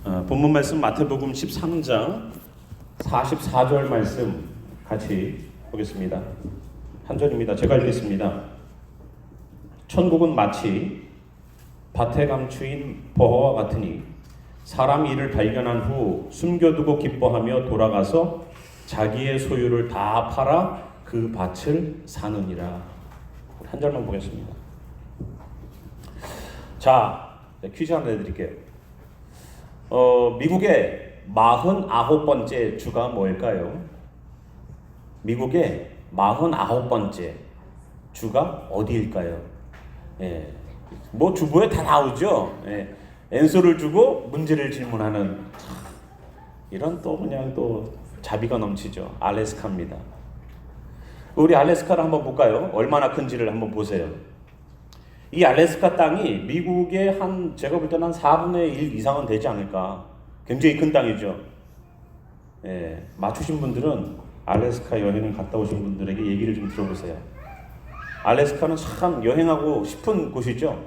본문 말씀 마태복음 13장 44절 말씀 같이 보겠습니다. 한 절입니다. 제가 읽겠습니다. 천국은 마치 밭에 감추인 버허와 같으니 사람이 이를 발견한 후 숨겨두고 기뻐하며 돌아가서 자기의 소유를 다 팔아 그 밭을 사느니라. 한 절만 보겠습니다. 자, 퀴즈 하나 내드릴게요. 미국의 49번째 주가 뭘까요? 미국의 49번째 주가 어디일까요? 예, 뭐 주보에 다 나오죠. 예, 엔소를 주고 문제를 질문하는 이런 또 그냥 또 자비가 넘치죠. 알래스카입니다. 우리 알래스카를 한번 볼까요? 얼마나 큰지를 한번 보세요. 이 알래스카 땅이 미국의 제가 볼 때는 한 4분의 1 이상은 되지 않을까. 굉장히 큰 땅이죠. 예, 맞추신 분들은 알래스카 여행을 갔다 오신 분들에게 얘기를 좀 들어보세요. 알래스카는 참 여행하고 싶은 곳이죠.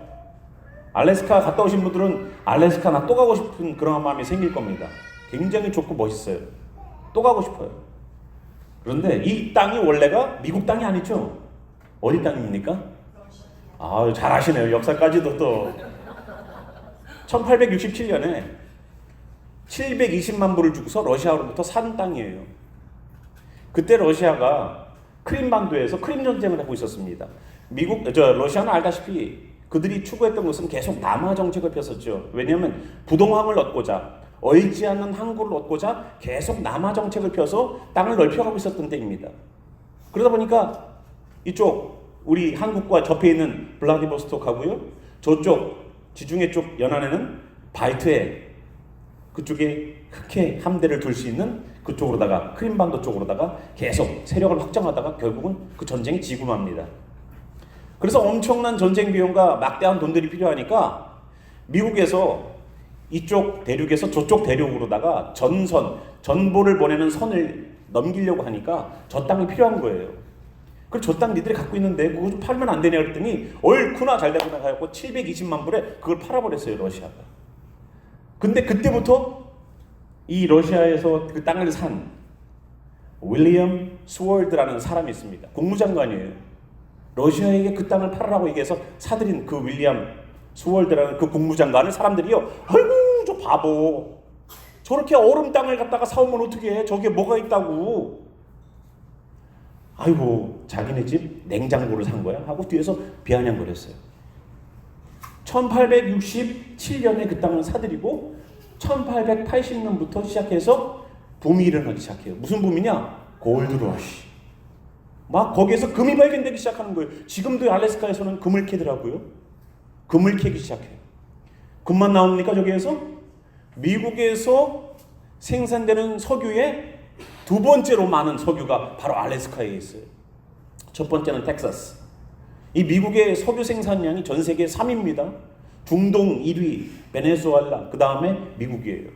알래스카 갔다 오신 분들은 알래스카 나 또 가고 싶은 그런 마음이 생길 겁니다. 굉장히 좋고 멋있어요. 또 가고 싶어요. 그런데 이 땅이 원래가 미국 땅이 아니죠. 어디 땅입니까? 잘 아시네요. 역사까지도 또 1867년에 720만 불을 주고서 러시아로부터 산 땅이에요. 그때 러시아가 크림반도에서 크림 전쟁을 하고 있었습니다. 러시아는 알다시피 그들이 추구했던 것은 계속 남하 정책을 폈었죠. 왜냐하면 부동항을 얻고자, 얼지 않는 항구를 얻고자 계속 남하 정책을 펴서 땅을 넓혀가고 있었던 때입니다. 그러다 보니까 이쪽 우리 한국과 접해 있는 블라디보스톡하고요, 저쪽 지중해 쪽 연안에는 발트해 그쪽에 흑해 함대를 둘 수 있는 그쪽으로다가 크림반도 쪽으로다가 계속 세력을 확장하다가 결국은 그 전쟁이 지고 맙니다. 그래서 엄청난 전쟁 비용과 막대한 돈들이 필요하니까 미국에서 이쪽 대륙에서 저쪽 대륙으로다가 전보를 보내는 선을 넘기려고 하니까 저 땅이 필요한 거예요. 그래서 저 땅 니들이 갖고 있는데 그거 좀 팔면 안 되냐 그랬더니 얼쿠나 잘 되구나 해갖고 720만 불에 그걸 팔아버렸어요, 러시아가. 근데 그때부터 이 러시아에서 그 땅을 산 윌리엄 스월드라는 사람이 있습니다. 국무장관이에요. 러시아에게 그 땅을 팔으라고 얘기해서 사들인 그 윌리엄 스월드라는 그 국무장관을 사람들이요, 아이고 저 바보, 저렇게 얼음 땅을 갖다가 사오면 어떻게 해? 저게 뭐가 있다고. 아이고 자기네 집 냉장고를 산 거야 하고 뒤에서 비아냥거렸어요. 1867년에 그 땅을 사들이고 1880년부터 시작해서 붐이 일어나기 시작해요. 무슨 붐이냐? 골드러시. 막 거기에서 금이 발견되기 시작하는 거예요. 지금도 알래스카에서는 금을 캐더라고요. 금을 캐기 시작해요. 금만 나옵니까 저기에서? 미국에서 생산되는 석유의 두 번째로 많은 석유가 바로 알래스카에 있어요. 첫 번째는 텍사스. 이 미국의 석유 생산량이 전 세계 3위입니다. 중동 1위, 베네수엘라, 그 다음에 미국이에요.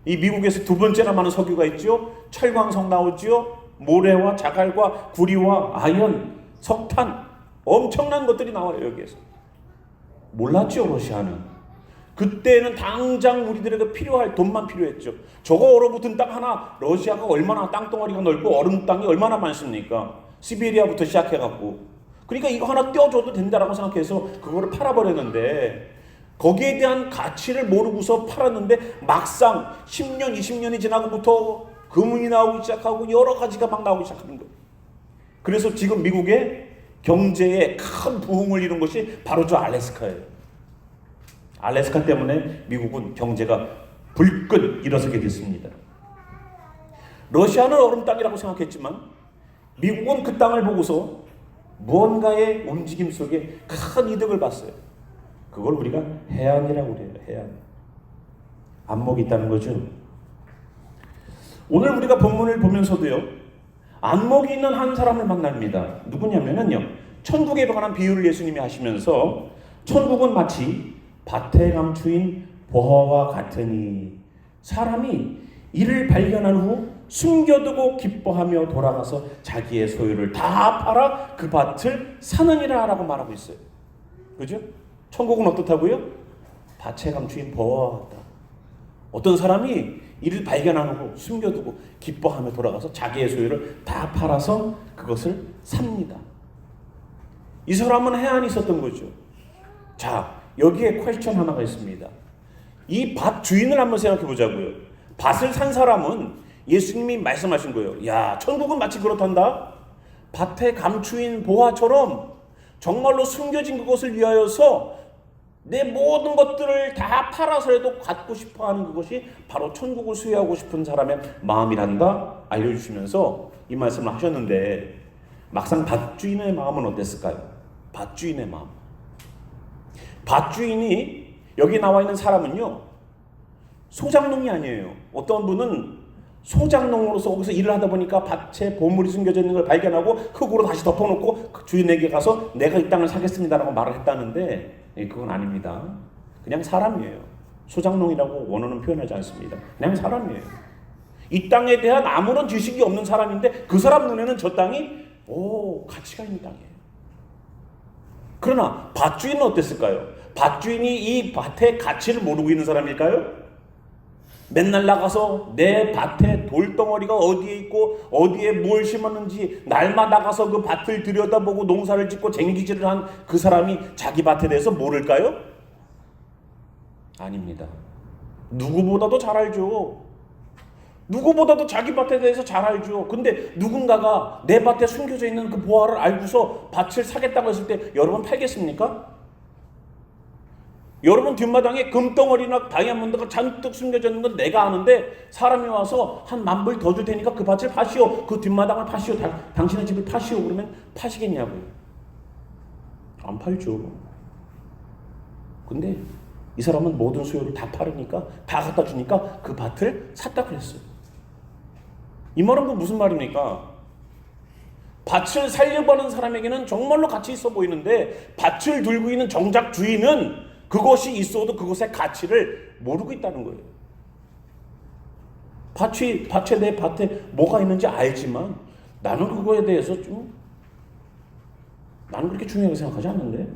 이 미국에서 두 번째나 많은 석유가 있죠. 철광석 나오죠. 모래와 자갈과 구리와 아연, 석탄, 엄청난 것들이 나와요 여기에서. 몰랐죠 러시아는. 그때는 당장 우리들에게 필요할 돈만 필요했죠. 저거 얼어붙은 땅 하나, 러시아가 얼마나 땅덩어리가 넓고 얼음 땅이 얼마나 많습니까? 시베리아부터 시작해갖고. 그러니까 이거 하나 떼어줘도 된다라고 생각해서 그거를 팔아버렸는데, 거기에 대한 가치를 모르고서 팔았는데 막상 10년, 20년이 지나고부터 금이 나오기 시작하고 여러 가지가 막 나오기 시작하는 거예요. 그래서 지금 미국의 경제에 큰 부흥을 이룬 것이 바로 저 알래스카예요. 알래스카 때문에 미국은 경제가 불끈 일어서게 됐습니다. 러시아는 얼음 땅이라고 생각했지만 미국은 그 땅을 보고서 무언가의 움직임 속에 큰 이득을 봤어요. 그걸 우리가 해안이라고 그래요. 해안. 안목이 있다는 거죠. 오늘 우리가 본문을 보면서도요, 안목이 있는 한 사람을 만납니다. 누구냐면요, 천국에 관한 비유를 예수님이 하시면서 천국은 마치 밭에 감추인 보화와 같으니 사람이 이를 발견한 후 숨겨두고 기뻐하며 돌아가서 자기의 소유를 다 팔아 그 밭을 사느니라 라고 말하고 있어요. 그죠? 천국은 어떻다고요? 밭에 감추인 보화와 같다. 어떤 사람이 이를 발견하고 숨겨두고 기뻐하며 돌아가서 자기의 소유를 다 팔아서 그것을 삽니다. 이 사람은 해안이 있었던 거죠. 자, 여기에 퀘스천 하나가 있습니다. 이 밭 주인을 한번 생각해 보자고요. 밭을 산 사람은 예수님이 말씀하신 거예요. 야, 천국은 마치 그렇단다. 밭의 감추인 보화처럼 정말로 숨겨진 그것을 위하여서 내 모든 것들을 다 팔아서라도 갖고 싶어하는 그것이 바로 천국을 소유하고 싶은 사람의 마음이란다 알려주시면서 이 말씀을 하셨는데, 막상 밭주인의 마음은 어땠을까요? 밭주인의 마음. 밭주인이 여기 나와 있는 사람은요, 소작농이 아니에요. 어떤 분은 소작농으로서 거기서 일을 하다 보니까 밭에 보물이 숨겨져 있는 걸 발견하고 흙으로 다시 덮어놓고 그 주인에게 가서 내가 이 땅을 사겠습니다라고 말을 했다는데, 그건 아닙니다. 그냥 사람이에요. 소작농이라고 원어는 표현하지 않습니다. 그냥 사람이에요. 이 땅에 대한 아무런 지식이 없는 사람인데 그 사람 눈에는 저 땅이 가치가 있는 땅이에요. 그러나 밭주인은 어땠을까요? 밭주인이 이 밭의 가치를 모르고 있는 사람일까요? 맨날 나가서 내 밭에 돌덩어리가 어디에 있고 어디에 뭘 심었는지 날마다 나가서 그 밭을 들여다보고 농사를 짓고 쟁기질을 한 그 사람이 자기 밭에 대해서 모를까요? 아닙니다. 누구보다도 잘 알죠. 누구보다도 자기 밭에 대해서 잘 알죠. 근데 누군가가 내 밭에 숨겨져 있는 그 보화를 알고서 밭을 사겠다고 했을 때 여러분 팔겠습니까? 여러분 뒷마당에 금덩어리나 다이아몬드가 잔뜩 숨겨져 있는 건 내가 아는데 사람이 와서 한 10,000불 더 줄 테니까 그 밭을 파시오. 그 뒷마당을 파시오. 당신의 집을 파시오. 그러면 파시겠냐고요? 안 팔죠. 근데 이 사람은 모든 소유를 다 팔으니까, 다 갖다 주니까 그 밭을 샀다 그랬어요. 이 말은 무슨 말입니까? 밭을 살려버는 사람에게는 정말로 가치 있어 보이는데 밭을 들고 있는 정작 주인은 그것이 있어도 그것의 가치를 모르고 있다는 거예요. 내 밭에 뭐가 있는지 알지만 나는 그거에 대해서 나는 그렇게 중요하게 생각하지 않는데,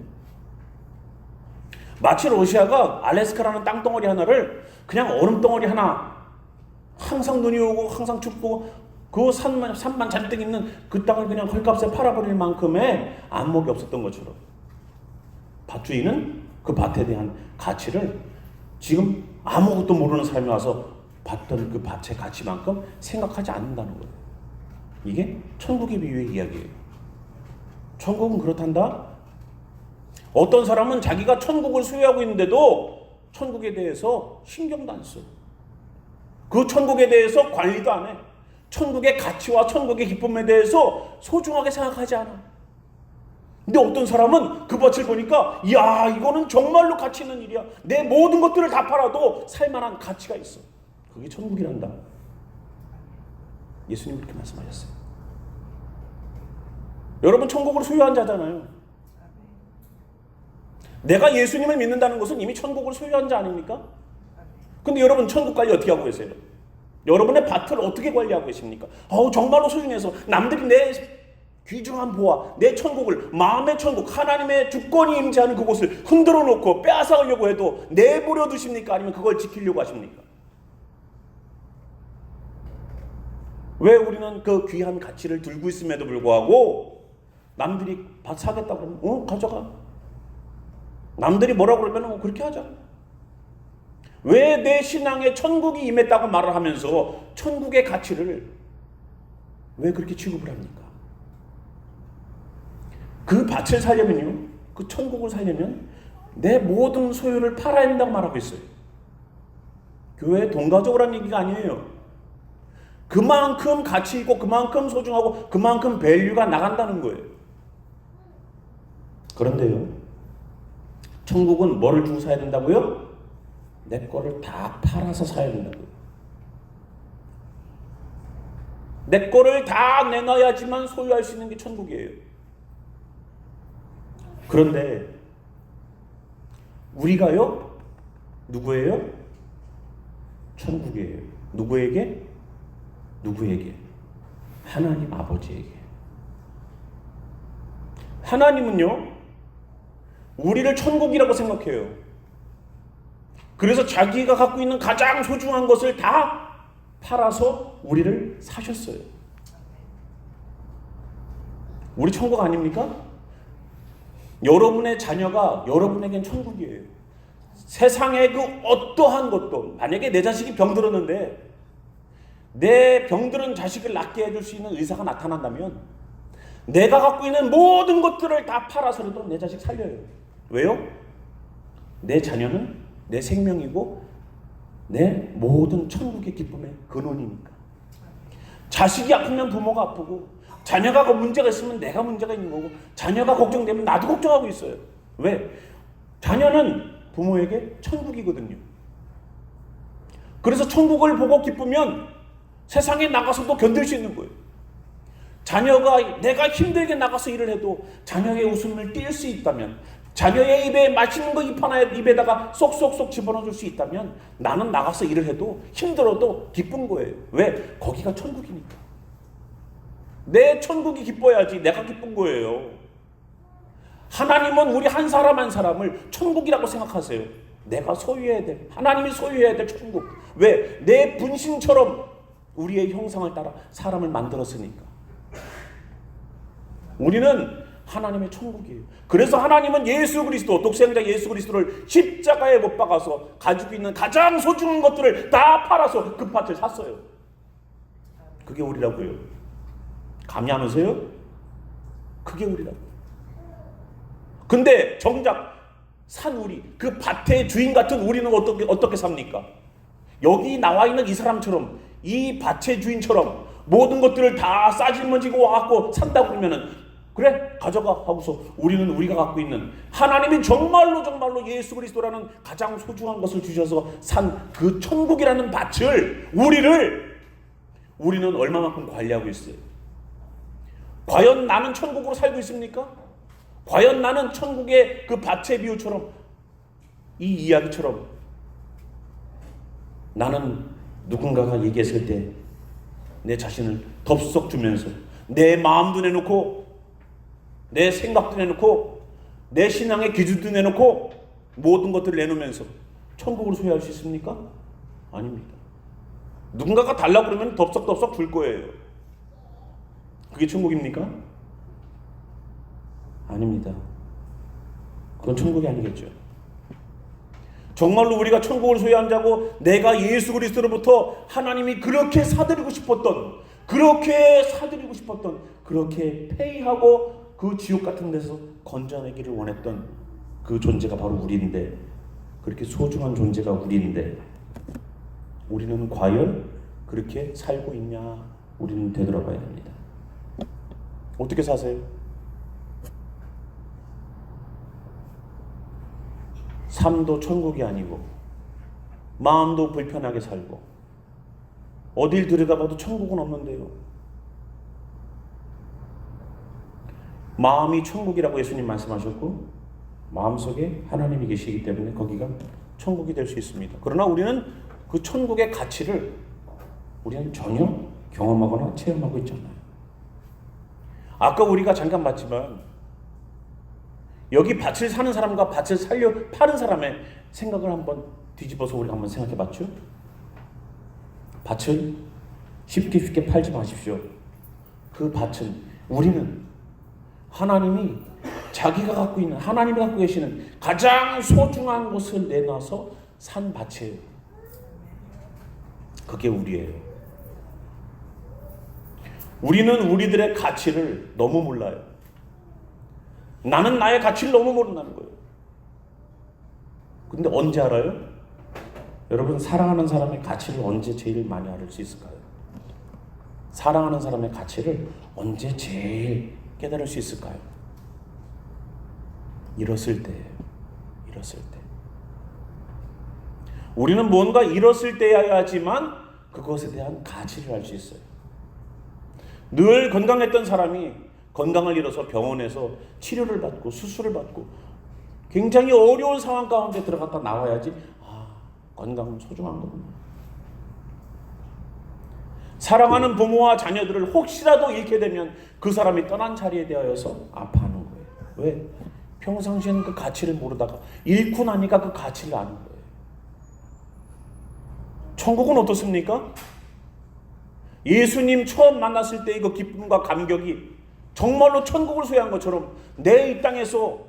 마치 러시아가 알래스카라는 땅덩어리 하나를 그냥 얼음덩어리 하나, 항상 눈이 오고 항상 춥고 그 산만 잔뜩 있는 그 땅을 그냥 헐값에 팔아버릴 만큼의 안목이 없었던 것처럼, 밭주인은 그 밭에 대한 가치를 지금 아무것도 모르는 사람이 와서 봤던 그 밭의 가치만큼 생각하지 않는다는 거예요. 이게 천국의 비유의 이야기예요. 천국은 그렇단다. 어떤 사람은 자기가 천국을 소유하고 있는데도 천국에 대해서 신경도 안 써. 그 천국에 대해서 관리도 안 해. 천국의 가치와 천국의 기쁨에 대해서 소중하게 생각하지 않아. 근데 어떤 사람은 그 밭을 보니까 이야, 이거는 정말로 가치 있는 일이야. 내 모든 것들을 다 팔아도 살만한 가치가 있어. 그게 천국이란다. 예수님 그렇게 말씀하셨어요. 여러분 천국을 소유한 자잖아요. 내가 예수님을 믿는다는 것은 이미 천국을 소유한 자 아닙니까? 근데 여러분 천국 관리 어떻게 하고 계세요? 여러분의 밭을 어떻게 관리하고 계십니까? 정말로 소중해서 남들이 내 귀중한 보화, 내 천국을, 마음의 천국, 하나님의 주권이 임재하는 그곳을 흔들어 놓고 빼앗아가려고 해도 내버려 두십니까? 아니면 그걸 지키려고 하십니까? 왜 우리는 그 귀한 가치를 들고 있음에도 불구하고 남들이 밭 사겠다고 그러면 가져가. 남들이 뭐라고 그러면 그렇게 하자. 왜 내 신앙에 천국이 임했다고 말을 하면서 천국의 가치를 왜 그렇게 취급을 합니까? 그 밭을 살려면요, 그 천국을 살려면 내 모든 소유를 팔아야 된다고 말하고 있어요. 교회 돈 가져오라는 얘기가 아니에요. 그만큼 가치 있고 그만큼 소중하고 그만큼 밸류가 나간다는 거예요. 그런데요, 천국은 뭐를 주고 사야 된다고요? 내 거를 다 팔아서 사야 된다고요. 내 거를 다 내놔야지만 소유할 수 있는 게 천국이에요. 그런데 우리가요, 누구예요? 천국이에요. 누구에게? 누구에게? 하나님 아버지에게. 하나님은요, 우리를 천국이라고 생각해요. 그래서 자기가 갖고 있는 가장 소중한 것을 다 팔아서 우리를 사셨어요. 우리 천국 아닙니까? 여러분의 자녀가 여러분에겐 천국이에요. 세상의 그 어떠한 것도, 만약에 내 자식이 병들었는데 내 병들은 자식을 낫게 해줄 수 있는 의사가 나타난다면 내가 갖고 있는 모든 것들을 다 팔아서라도 내 자식 살려요. 왜요? 내 자녀는 내 생명이고 내 모든 천국의 기쁨의 근원이니까. 자식이 아프면 부모가 아프고, 자녀가 문제가 있으면 내가 문제가 있는 거고, 자녀가 걱정되면 나도 걱정하고 있어요. 왜? 자녀는 부모에게 천국이거든요. 그래서 천국을 보고 기쁘면 세상에 나가서도 견딜 수 있는 거예요. 자녀가 내가 힘들게 나가서 일을 해도 자녀의 웃음을 띌 수 있다면, 자녀의 입에 맛있는 거 입 하나 입에다가 쏙쏙쏙 집어넣어줄 수 있다면 나는 나가서 일을 해도 힘들어도 기쁜 거예요. 왜? 거기가 천국이니까. 내 천국이 기뻐야지 내가 기쁜 거예요. 하나님은 우리 한 사람 한 사람을 천국이라고 생각하세요. 내가 소유해야 될, 하나님이 소유해야 될 천국. 왜? 내 분신처럼 우리의 형상을 따라 사람을 만들었으니까. 우리는 하나님의 천국이에요. 그래서 하나님은 예수 그리스도, 독생자 예수 그리스도를 십자가에 못 박아서 가지고 있는 가장 소중한 것들을 다 팔아서 그 밭을 샀어요. 그게 우리라고요. 감회하면서요? 그게 우리라고요. 근데 정작 산 우리, 그 밭의 주인 같은 우리는 어떻게 삽니까? 여기 나와 있는 이 사람처럼, 이 밭의 주인처럼 모든 것들을 다 싸질머지고 와갖고 산다고 그러면은, 그래 가져가 하고서 우리는 우리가 갖고 있는 하나님이 정말로 예수 그리스도라는 가장 소중한 것을 주셔서 산 그 천국이라는 밭을, 우리는 얼마만큼 관리하고 있어요? 과연 나는 천국으로 살고 있습니까? 과연 나는 천국의 그 밭의 비유처럼, 이 이야기처럼 나는 누군가가 얘기했을 때 내 자신을 덥석 주면서 내 마음도 내놓고 내 생각도 내놓고 내 신앙의 기준도 내놓고 모든 것들을 내놓으면서 천국을 소유할 수 있습니까? 아닙니다. 누군가가 달라고 그러면 덥석덥석 줄 거예요. 그게 천국입니까? 아닙니다. 그건 천국이 아니겠죠. 정말로 우리가 천국을 소유한 자고, 내가 예수 그리스도로부터 하나님이 그렇게 사드리고 싶었던, 그렇게 페이하고 그 지옥 같은 데서 건져내기를 원했던 그 존재가 바로 우리인데, 그렇게 소중한 존재가 우리인데, 우리는 과연 그렇게 살고 있냐? 우리는 되돌아봐야 됩니다. 어떻게 사세요? 삶도 천국이 아니고 마음도 불편하게 살고 어딜 들여다봐도 천국은 없는데요. 마음이 천국이라고 예수님 말씀하셨고, 마음속에 하나님이 계시기 때문에 거기가 천국이 될 수 있습니다. 그러나 우리는 그 천국의 가치를 우리는 전혀 경험하거나 체험하고 있지 않아요. 아까 우리가 잠깐 봤지만 여기 밭을 사는 사람과 밭을 파는 사람의 생각을 한번 뒤집어서 우리가 한번 생각해 봤죠? 밭을 쉽게 팔지 마십시오. 그 밭은, 우리는 하나님이 자기가 갖고 있는, 하나님이 갖고 계시는 가장 소중한 것을 내놔서 산 밭이에요. 그게 우리예요. 우리는 우리들의 가치를 너무 몰라요. 나는 나의 가치를 너무 모른다는 거예요. 근데 언제 알아요? 여러분, 사랑하는 사람의 가치를 언제 제일 많이 알 수 있을까요? 사랑하는 사람의 가치를 언제 제일 깨달을 수 있을까요? 잃었을 때예요. 잃었을 때. 우리는 뭔가 잃었을 때여야지만 그것에 대한 가치를 알 수 있어요. 늘 건강했던 사람이 건강을 잃어서 병원에서 치료를 받고 수술을 받고 굉장히 어려운 상황 가운데 들어갔다 나와야지, 건강은 소중한 거구나. 사랑하는 부모와 자녀들을 혹시라도 잃게 되면 그 사람이 떠난 자리에 대하여서 아파하는 거예요. 왜? 평상시에는 그 가치를 모르다가 잃고 나니까 그 가치를 아는 거예요. 천국은 어떻습니까? 예수님 처음 만났을 때의 그 기쁨과 감격이 정말로 천국을 소유한 것처럼 내 이 땅에서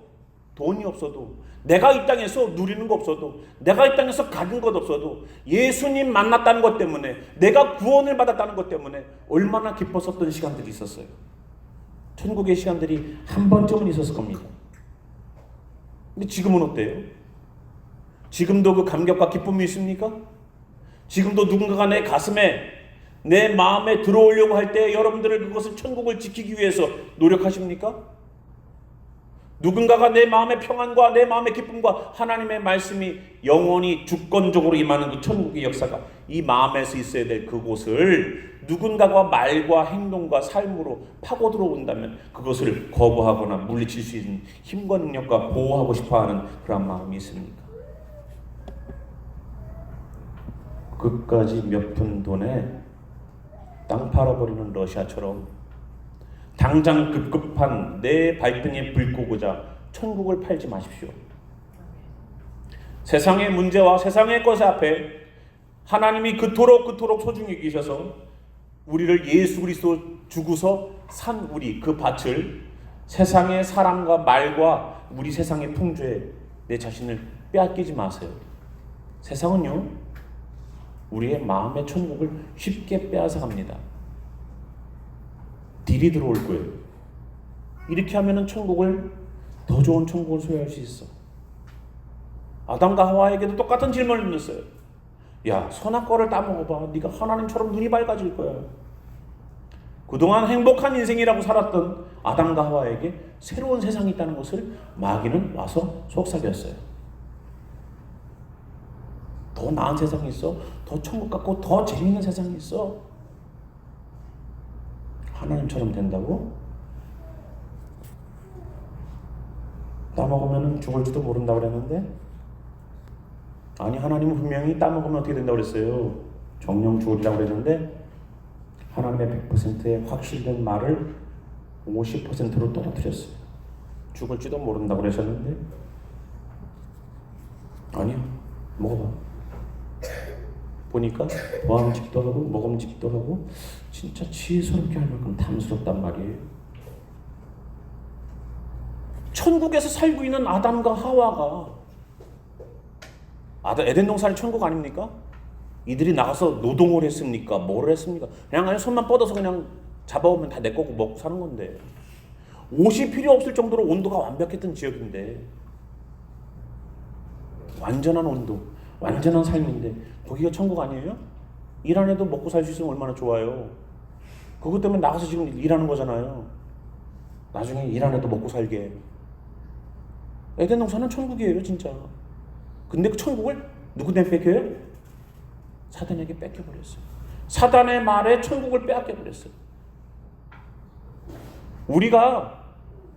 돈이 없어도, 내가 이 땅에서 누리는 거 없어도, 내가 이 땅에서 가진 것 없어도 예수님 만났다는 것 때문에, 내가 구원을 받았다는 것 때문에 얼마나 기뻤었던 시간들이 있었어요. 천국의 시간들이 한 번쯤은 있었을 겁니다. 근데 지금은 어때요? 지금도 그 감격과 기쁨이 있습니까? 지금도 누군가가 내 가슴에, 내 마음에 들어오려고 할 때 여러분들은 그것을 천국을 지키기 위해서 노력하십니까? 누군가가 내 마음의 평안과 내 마음의 기쁨과 하나님의 말씀이 영원히 주권적으로 임하는 그 천국의 역사가 이 마음에서 있어야 될 그곳을 누군가가 말과 행동과 삶으로 파고 들어온다면 그것을 거부하거나 물리칠 수 있는 힘과 능력과 보호하고 싶어하는 그런 마음이 있습니까? 그까지 몇 푼 돈에 땅 팔아버리는 러시아처럼 당장 급급한 내 발등에 불 끄고자 천국을 팔지 마십시오. 세상의 문제와 세상의 것 앞에 하나님이 그토록 소중히 여기셔서 우리를 예수 그리스도 주고서 산 우리 그 밭을 세상의 사람과 말과 우리 세상의 풍조에 내 자신을 빼앗기지 마세요. 세상은요, 우리의 마음의 천국을 쉽게 빼앗아 갑니다. 딜이 들어올 거예요. 이렇게 하면은 천국을, 더 좋은 천국을 소유할 수 있어. 아담과 하와에게도 똑같은 질문을 했어요. 야, 선악 과를 따먹어봐. 네가 하나님처럼 눈이 밝아질 거야. 그동안 행복한 인생이라고 살았던 아담과 하와에게 새로운 세상이 있다는 것을 마귀는 와서 속삭였어요. 더 나은 세상이 있어. 더 천국 같고 더 재미있는 세상이 있어. 하나님처럼 된다고? 따먹으면 죽을지도 모른다고 그랬는데, 아니, 하나님은 분명히 따먹으면 어떻게 된다고 그랬어요? 정령 죽으리라고 그랬는데 하나님의 100%의 확실된 말을 50%로 떨어뜨렸어요. 죽을지도 모른다고 그러셨는데, 아니요, 먹어봐. 보니까 보암직도 하고 먹음직도 하고 진짜 지혜스럽게 할 만큼 탐스럽단 말이에요. 천국에서 살고 있는 아담과 하와가, 에덴 동산이 천국 아닙니까? 이들이 나가서 노동을 했습니까? 뭘 했습니까? 그냥 손만 뻗어서 그냥 잡아오면 다 내 거고 먹고 사는 건데, 옷이 필요 없을 정도로 온도가 완벽했던 지역인데, 완전한 온도, 완전한 삶인데 거기가 천국 아니에요? 일 안 해도 먹고 살 수 있으면 얼마나 좋아요. 그것 때문에 나가서 지금 일하는 거잖아요. 나중에 일 안 해도 먹고 살게. 에덴 동산은 천국이에요, 진짜. 근데 그 천국을 누구한테 뺏겨요? 사단에게 뺏겨버렸어요. 사단의 말에 천국을 빼앗겨버렸어요. 우리가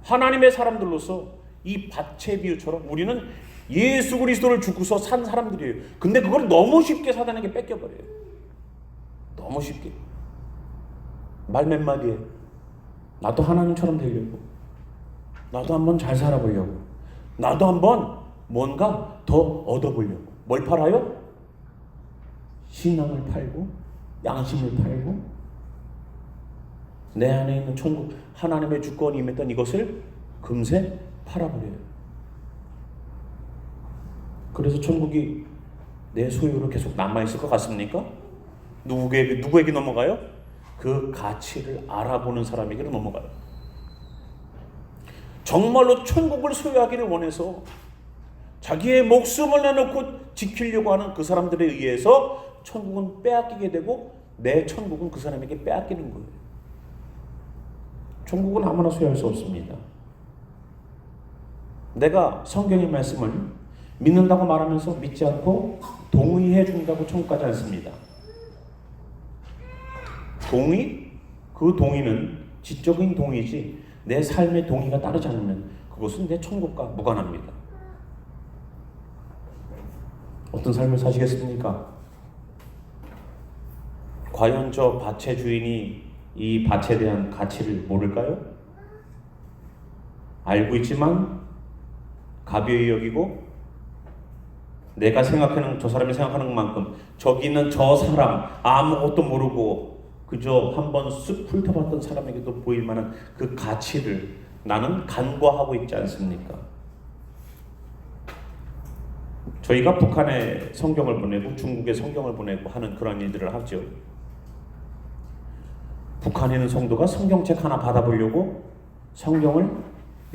하나님의 사람들로서 이 밭의 비유처럼 우리는 예수 그리스도를 주고서 산 사람들이에요. 근데 그걸 너무 쉽게 사단에게 뺏겨버려요. 너무 쉽게. 말 몇 마디에 나도 하나님처럼 되려고, 나도 한번 잘 살아보려고, 나도 한번 뭔가 더 얻어보려고. 뭘 팔아요? 신앙을 팔고 양심을 팔고 내 안에 있는 천국, 하나님의 주권이 임했던 이것을 금세 팔아버려요. 그래서 천국이 내 소유로 계속 남아있을 것 같습니까? 누구에게 넘어가요? 그 가치를 알아보는 사람에게로 넘어가요. 정말로 천국을 소유하기를 원해서 자기의 목숨을 내놓고 지키려고 하는 그 사람들에 의해서 천국은 빼앗기게 되고 내 천국은 그 사람에게 빼앗기는 거예요. 천국은 아무나 소유할 수 없습니다. 내가 성경의 말씀을 믿는다고 말하면서 믿지 않고 동의해 준다고 천국 가지 않습니다. 동의? 그 동의는 지적인 동의지 내 삶의 동의가 따르지 않으면 그것은 내 천국과 무관합니다. 어떤 삶을 사시겠습니까? 과연 저 밭의 주인이 이 밭에 대한 가치를 모를까요? 알고 있지만 가벼이 여기고 내가 생각하는 저 사람이 생각하는 만큼 저기 있는 저 사람 아무것도 모르고 그저 한번 쓱 훑어봤던 사람에게도 보일 만한 그 가치를 나는 간과하고 있지 않습니까? 저희가 북한에 성경을 보내고 중국에 성경을 보내고 하는 그런 일들을 하죠. 북한에 있는 성도가 성경책 하나 받아보려고 성경을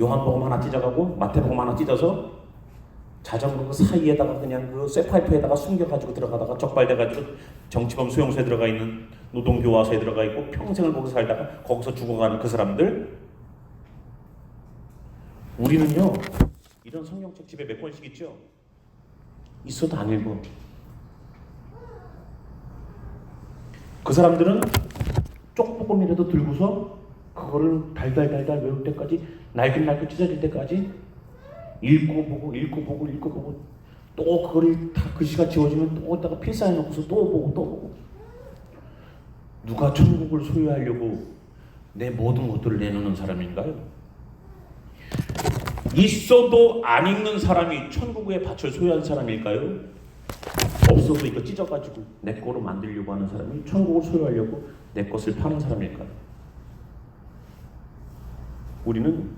요한복음 하나 찢어가고 마태복음 하나 찢어서 자전거 그 사이에다가 그냥 그 쇠파이프에다가 숨겨가지고 들어가다가 적발돼가지고 정치범 수용소에 들어가 있는 노동교화소에 들어가 있고 평생을 거기서 살다가 거기서 죽어가는 그 사람들. 우리는요 이런 성경책 집에 몇 권씩 있죠? 있어도 안 읽어. 그 사람들은 쪽보금이라도 들고서 그거를 달달달달 외울 때까지 날긋날긋 찢어질 때까지 읽고 보고 또 그걸 다 글씨가 지워지면 또 어디다가 필사해 놓고서 또 보고 누가 천국을 소유하려고 내 모든 것들을 내놓는 사람인가요? 있어도 안 읽는 사람이 천국의 밭을 소유한 사람일까요? 없어도 이거 찢어가지고 내 거로 만들려고 하는 사람이 천국을 소유하려고 내 것을 파는 사람일까요? 우리는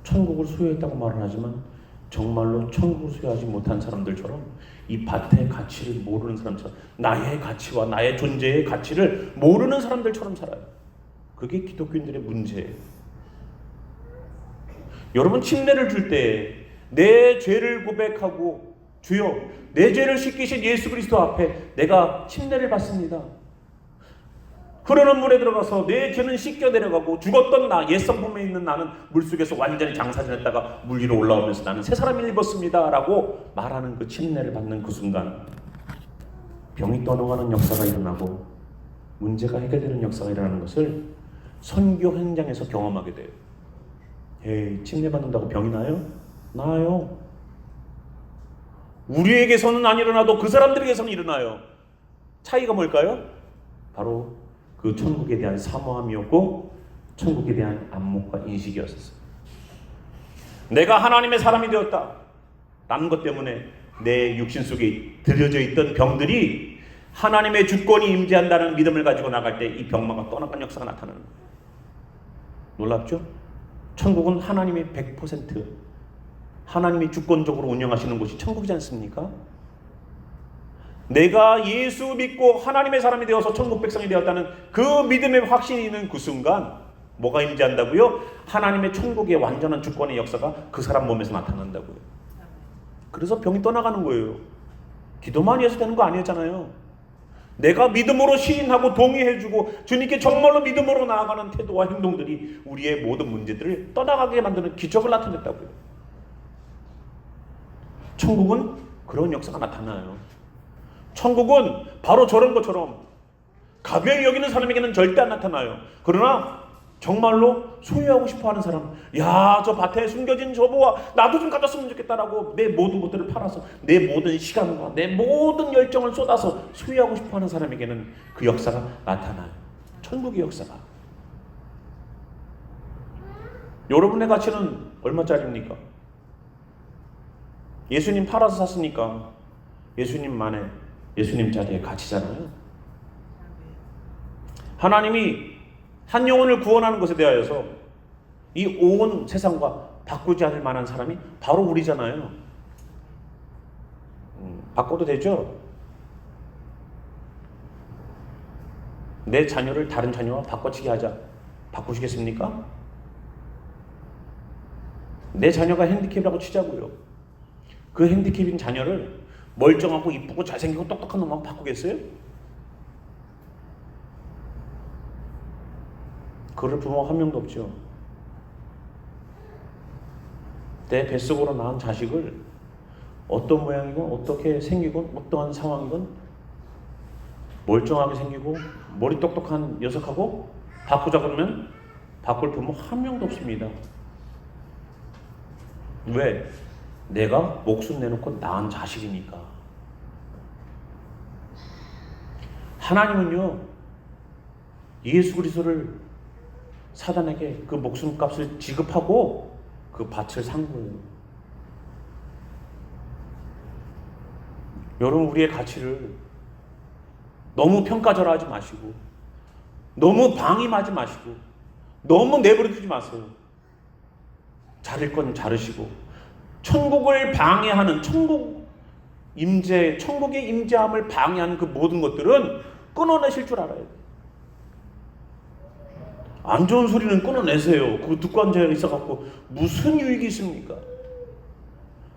천국을 소유했다고 말은 하지만 정말로 천국을 소유하지 못한 사람들처럼 이 밭의 가치를 모르는 사람처럼 나의 가치와 나의 존재의 가치를 모르는 사람들처럼 살아요. 그게 기독교인들의 문제예요. 여러분 침례를 줄 때 내 죄를 고백하고 주여 내 죄를 씻기신 예수 그리스도 앞에 내가 침례를 받습니다. 흐르는 물에 들어가서 내 죄는 씻겨 내려가고 죽었던 나 옛성품에 있는 나는 물속에서 완전히 장사지냈다가 물 위로 올라오면서 나는 새 사람을 입었습니다 라고 말하는 그 침례를 받는 그 순간 병이 떠나가는 역사가 일어나고 문제가 해결되는 역사가 일어나는 것을 선교 현장에서 경험하게 돼요. 에이 침례 받는다고 병이 나요? 나요. 우리에게서는 안 일어나도 그 사람들에게서는 일어나요. 차이가 뭘까요? 바로 그 천국에 대한 사모함이었고 천국에 대한 안목과 인식이었어요. 내가 하나님의 사람이 되었다 라는 것 때문에 내 육신 속에 들여져 있던 병들이 하나님의 주권이 임재한다는 믿음을 가지고 나갈 때 이 병마가 떠나간 역사가 나타나는 거예요. 놀랍죠? 천국은 하나님의 100% 하나님이 주권적으로 운영하시는 곳이 천국이지 않습니까? 내가 예수 믿고 하나님의 사람이 되어서 천국 백성이 되었다는 그 믿음의 확신이 있는 그 순간 뭐가 임재한다고요? 하나님의 천국의 완전한 주권의 역사가 그 사람 몸에서 나타난다고요. 그래서 병이 떠나가는 거예요. 기도만 해서 되는 거 아니었잖아요. 내가 믿음으로 시인하고 동의해주고 주님께 정말로 믿음으로 나아가는 태도와 행동들이 우리의 모든 문제들을 떠나가게 만드는 기적을 나타냈다고요. 천국은 그런 역사가 나타나요. 천국은 바로 저런 것처럼 가벼이 여기는 사람에게는 절대 안 나타나요. 그러나 정말로 소유하고 싶어하는 사람, 야, 저 밭에 숨겨진 저 보아 나도 좀 가졌으면 좋겠다라고 내 모든 것들을 팔아서 내 모든 시간과 내 모든 열정을 쏟아서 소유하고 싶어하는 사람에게는 그 역사가 나타나요. 천국의 역사가. 여러분의 가치는 얼마짜리입니까? 예수님 팔아서 샀으니까 예수님만의 예수님 자리의 가치잖아요. 하나님이 한 영혼을 구원하는 것에 대하여서 이 온 세상과 바꾸지 않을 만한 사람이 바로 우리잖아요. 바꿔도 되죠? 내 자녀를 다른 자녀와 바꿔치기 하자. 바꾸시겠습니까? 내 자녀가 핸디캡이라고 치자고요. 그 핸디캡인 자녀를 멀쩡하고 이쁘고 잘생기고 똑똑한 놈하고 바꾸겠어요? 그럴 부모가 한 명도 없죠. 내 뱃속으로 낳은 자식을 어떤 모양이건 어떻게 생기건 어떠한 상황이건 멀쩡하게 생기고 머리 똑똑한 녀석하고 바꾸자 그러면 바꿀 부모 한 명도 없습니다. 왜? 내가 목숨 내놓고 낳은 자식이니까. 하나님은요 예수 그리스도를 사단에게 그 목숨값을 지급하고 그 밭을 산 거예요. 여러분, 우리의 가치를 너무 평가절하하지 마시고, 너무 방임하지 마시고, 너무 내버려두지 마세요. 자를 건 자르시고, 천국을 방해하는, 천국의 임재함을 방해하는 그 모든 것들은 끊어내실 줄 알아야 돼요. 안 좋은 소리는 끊어내세요. 그거 듣고 앉아 있어갖고 무슨 유익이 있습니까?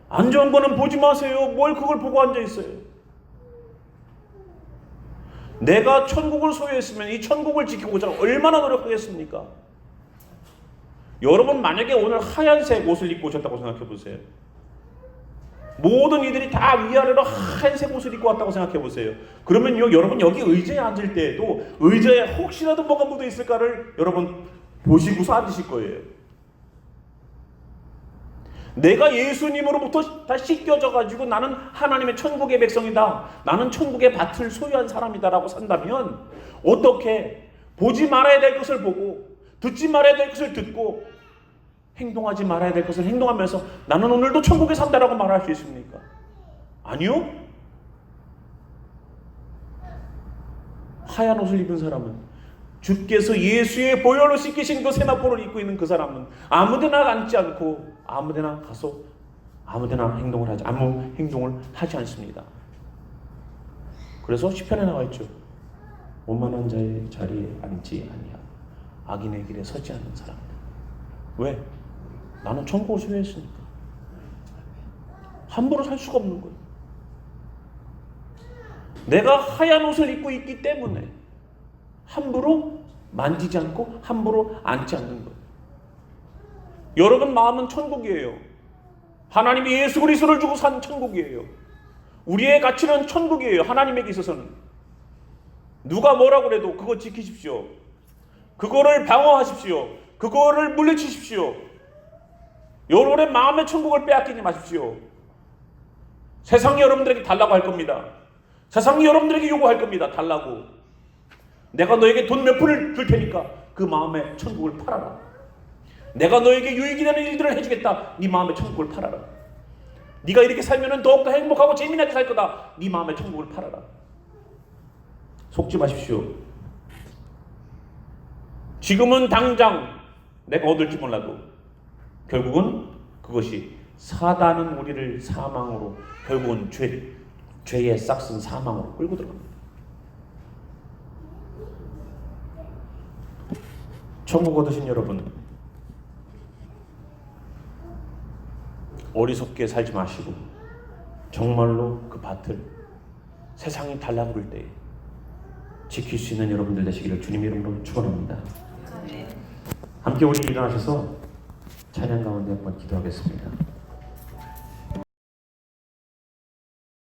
안 좋은 거는 보지 마세요. 뭘 그걸 보고 앉아 있어요. 내가 천국을 소유했으면 이 천국을 지키고자 얼마나 노력하겠습니까? 여러분, 만약에 오늘 하얀색 옷을 입고 오셨다고 생각해 보세요. 모든 이들이 다 위아래로 하얀색 옷을 입고 왔다고 생각해 보세요. 그러면요, 여러분 여기 의자에 앉을 때에도 의자에 혹시라도 뭐가 묻어 있을까를 여러분 보시고서 앉으실 거예요. 내가 예수님으로부터 다 씻겨져 가지고 나는 하나님의 천국의 백성이다, 나는 천국의 밭을 소유한 사람이다라고 산다면, 어떻게 보지 말아야 될 것을 보고 듣지 말아야 될 것을 듣고 행동하지 말아야 될 것을 행동하면서 나는 오늘도 천국에 산다라고 말할 수 있습니까? 아니요. 하얀 옷을 입은 사람은, 주께서 예수의 보혈로 씻기신 그 세마포를 입고 있는 그 사람은 아무데나 앉지 않고 아무데나 가서 아무데나 아무 행동을 하지 않습니다. 그래서 시편에 나와 있죠. 오만한 자의 자리에 앉지 아니하고 악인의 길에 서지 않는 사람이다. 왜? 나는 천국을 소유했으니까. 함부로 살 수가 없는 거예요. 내가 하얀 옷을 입고 있기 때문에 함부로 만지지 않고 함부로 앉지 않는 거예요. 여러분 마음은 천국이에요. 하나님이 예수 그리스도를 주고 산 천국이에요. 우리의 가치는 천국이에요. 하나님에게 있어서는. 누가 뭐라고 해도 그거 지키십시오. 그거를 방어하십시오. 그거를 물리치십시오. 여러분의 마음의 천국을 빼앗기지 마십시오. 세상이 여러분들에게 달라고 할 겁니다. 세상이 여러분들에게 요구할 겁니다. 달라고. 내가 너에게 돈 몇 푼을 줄 테니까 그 마음의 천국을 팔아라. 내가 너에게 유익이 되는 일들을 해주겠다. 네 마음의 천국을 팔아라. 네가 이렇게 살면 더욱더 행복하고 재미나게 살 거다. 네 마음의 천국을 팔아라. 속지 마십시오. 지금은 당장 내가 얻을지 몰라도 결국은 그것이 사단은 우리를 사망으로, 결국은 죄의 싹슨 사망으로 끌고 들어갑니다. 천국 얻으신 여러분, 어리석게 살지 마시고 정말로 그 밭을 세상이 달라붙을 때에 지킬 수 있는 여러분들 되시기를 주님 이름으로 축원합니다. 함께 우리 일어나셔서 찬양 가운데 한번 기도하겠습니다.